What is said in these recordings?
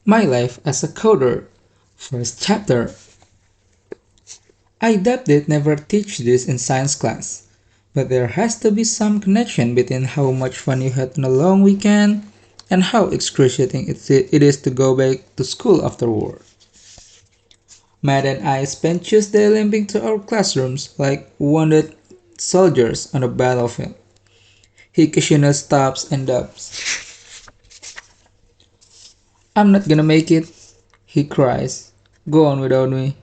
My Life as a Coder. First chapter. I doubt they'd never teach this in science class, but there has to be some connection between how much fun you had on a long weekend and how excruciating it is to go back to school afterward. Matt and I spent Tuesday limping to our classrooms like wounded soldiers on a battlefield. He occasionally stops and dubs. I'm not gonna make it, he cries. Go on without me.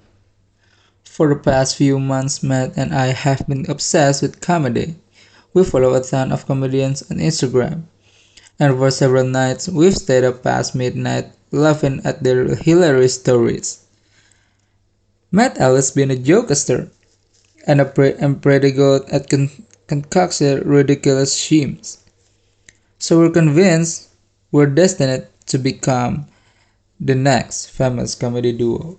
For the past few months, Matt and I have been obsessed with comedy. We follow a ton of comedians on Instagram, and for several nights we've stayed up past midnight laughing at their hilarious stories. Matt always been a jokester and pretty good at concocting ridiculous schemes. So we're convinced we're destined to become the next famous comedy duo.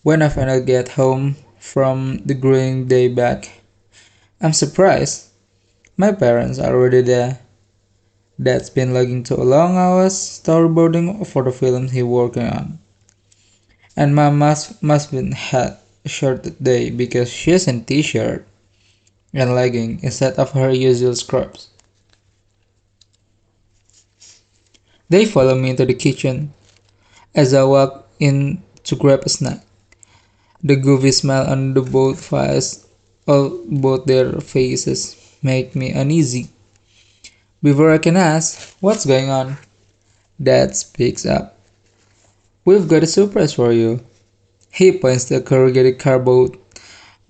When I finally get home from the grueling day back, I'm surprised. My parents are already there. Dad's been logging to a long hours storyboarding for the film he's working on. And Mom must been had a short day because she's in t-shirt and legging instead of her usual scrubs. They follow me into the kitchen as I walk in to grab a snack. The goofy smile on the both their faces make me uneasy. Before I can ask what's going on, Dad speaks up. We've got a surprise for you. He points to a corrugated cardboard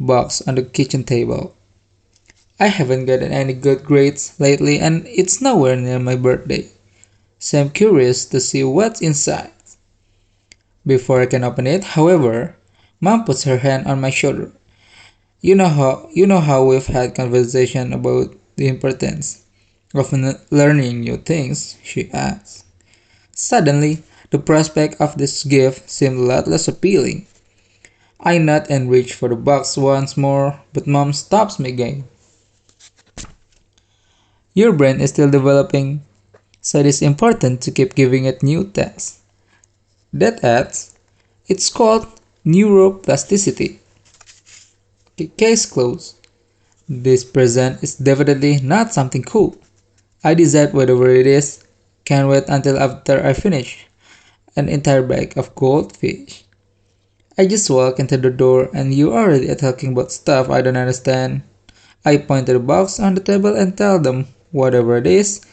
box on the kitchen table. I haven't gotten any good grades lately and it's nowhere near my birthday, so I'm curious to see what's inside. Before I can open it, however, Mom puts her hand on my shoulder. You know how we've had conversation about the importance of learning new things, she asks. Suddenly, the prospect of this gift seemed a lot less appealing. I nod and reach for the box once more, but Mom stops me again. Your brain is still developing, so it is important to keep giving it new tasks. That adds, it's called neuroplasticity. Case closed. This present is definitely not something cool. I decide whatever it is. Can't wait until after I finish an entire bag of goldfish. I just walk into the door and you already are talking about stuff I don't understand. I point to the box on the table and tell them whatever it is,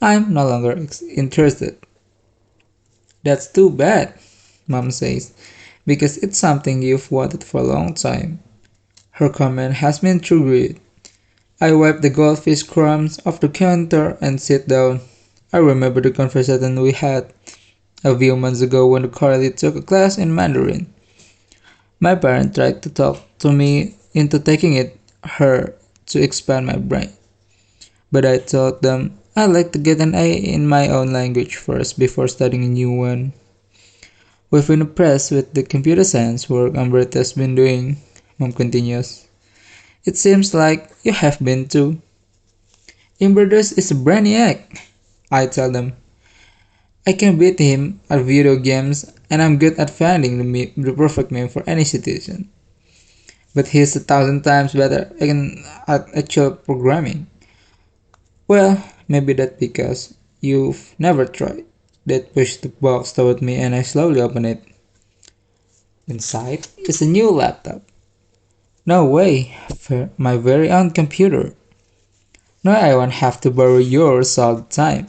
I'm no longer interested. That's too bad, Mom says, because it's something you've wanted for a long time. Her comment has me intrigued. I wipe the goldfish crumbs off the counter and sit down. I remember the conversation we had a few months ago when Carly took a class in Mandarin. My parents tried to talk to me into taking it her to expand my brain, but I told them I like to get an A in my own language first before studying a new one. We've been impressed with the computer science work Umberta's been doing, Mom continues. It seems like you have been too. Umbertus is a brainiac, I tell them. I can beat him at video games and I'm good at finding the perfect meme for any situation. But he's 1,000 times better at actual programming. Well, maybe that's because you've never tried. Dad pushed the box toward me and I slowly open it. Inside is a new laptop. No way, my very own computer. No, I won't have to borrow yours all the time.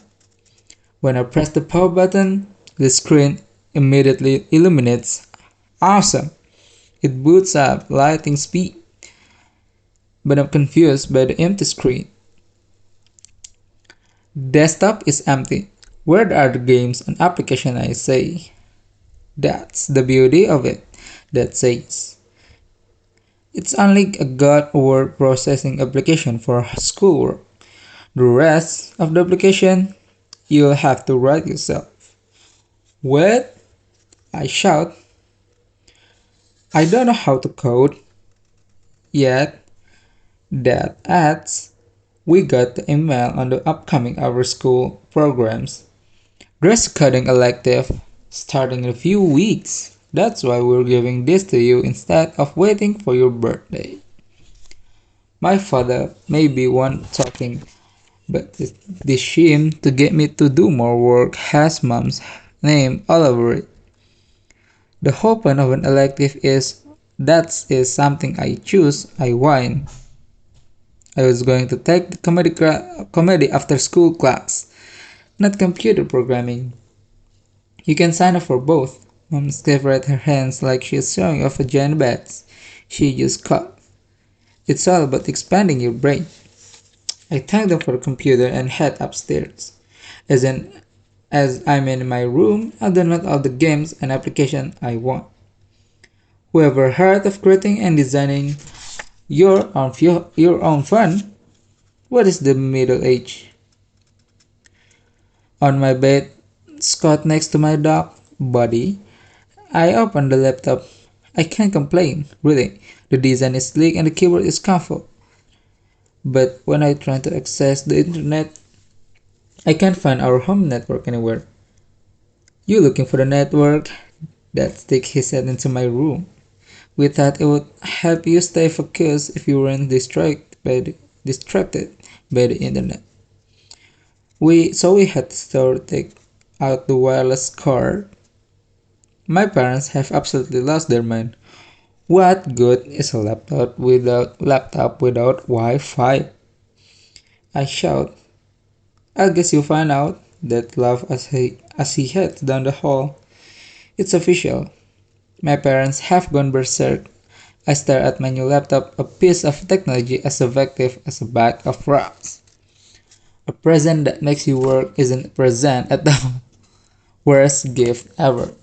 When I press the power button, the screen immediately illuminates. Awesome! It boots up lightning speed. But I'm confused by the empty screen. Desktop is empty. Where are the games and applications I say? That's the beauty of it, that says. It's only a God word processing application for schoolwork. The rest of the application, you'll have to write yourself. What? I shout. I don't know how to code yet. That adds, we got the email on the upcoming after school programs. There's a coding elective starting in a few weeks. That's why we're giving this to you instead of waiting for your birthday. My father may be one talking, but the shame to get me to do more work has mom's name all over it. The whole point of an elective is that is something I choose, I whine. I was going to take the comedy after school class, not computer programming. You can sign up for both. Mom gave right her hands like she's showing off a giant bats. She just cut. It's all about expanding your brain. I thanked them for the computer and head upstairs. As in, as I'm in my room, I download all the games and applications I want. Whoever heard of creating and designing your own fun? What is the middle age? On my bed, Scott next to my dog, Buddy, I open the laptop. I can't complain, really. The design is sleek and the keyboard is comfortable. But when I try to access the internet, I can't find our home network anywhere. You looking for the network? That stick his head into my room. We thought it would help you stay focused if you weren't distracted by the internet. We had to take out the wireless cord. My parents have absolutely lost their mind. What good is a laptop without Wi-Fi? I shout. I guess you'll find out. Dad laughed as he heads down the hall. It's official. My parents have gone berserk. I stare at my new laptop, a piece of technology as effective as a bag of rocks. A present that makes you work isn't a present at all. Worst gift ever.